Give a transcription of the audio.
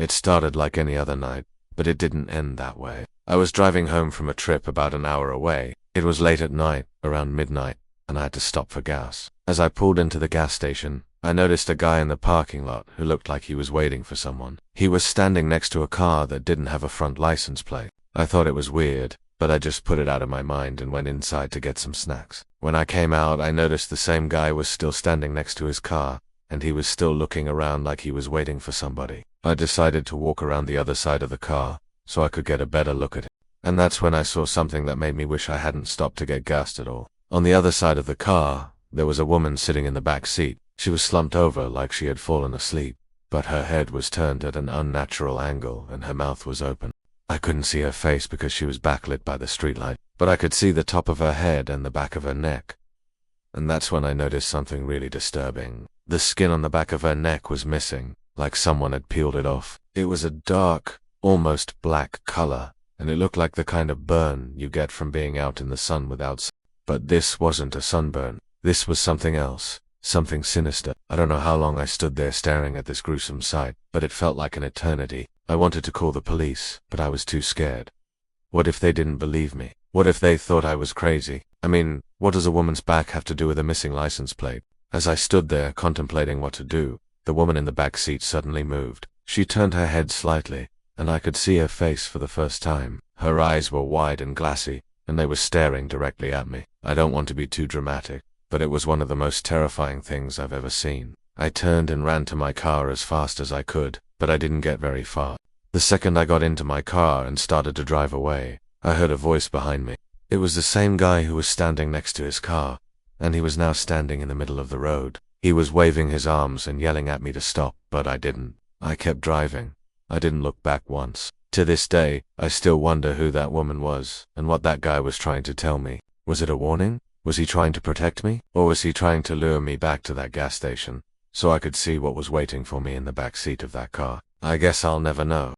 It started like any other night, but it didn't end that way. I was driving home from a trip about an hour away. It was late at night, around midnight, and I had to stop for gas. As I pulled into the gas station, I noticed a guy in the parking lot who looked like he was waiting for someone. He was standing next to a car that didn't have a front license plate. I thought it was weird, but I just put it out of my mind and went inside to get some snacks. When I came out, I noticed the same guy was still standing next to his car, and he was still looking around like he was waiting for somebody. I decided to walk around the other side of the car so I could get a better look at it. And that's when I saw something that made me wish I hadn't stopped to get gassed at all. On the other side of the car, there was a woman sitting in the back seat. She was slumped over like she had fallen asleep, but her head was turned at an unnatural angle and her mouth was open. I couldn't see her face because she was backlit by the streetlight, but I could see the top of her head and the back of her neck. And that's when I noticed something really disturbing. The skin on the back of her neck was missing, like someone had peeled it off. It was a dark, almost black color, and it looked like the kind of burn you get from being out in the sun without sun. But this wasn't a sunburn. This was something else. Something sinister. I don't know how long I stood there staring at this gruesome sight, but it felt like an eternity. I wanted to call the police, but I was too scared. What if they didn't believe me? What if they thought I was crazy? I mean, what does a woman's back have to do with a missing license plate? As I stood there contemplating what to do, the woman in the back seat suddenly moved. She turned her head slightly, and I could see her face for the first time. Her eyes were wide and glassy, and they were staring directly at me. I don't want to be too dramatic, but it was one of the most terrifying things I've ever seen. I turned and ran to my car as fast as I could, but I didn't get very far. The second I got into my car and started to drive away, I heard a voice behind me. It was the same guy who was standing next to his car, and he was now standing in the middle of the road. He was waving his arms and yelling at me to stop, but I didn't. I kept driving. I didn't look back once. To this day, I still wonder who that woman was and what that guy was trying to tell me. Was it a warning? Was he trying to protect me? Or was he trying to lure me back to that gas station so I could see what was waiting for me in the back seat of that car? I guess I'll never know.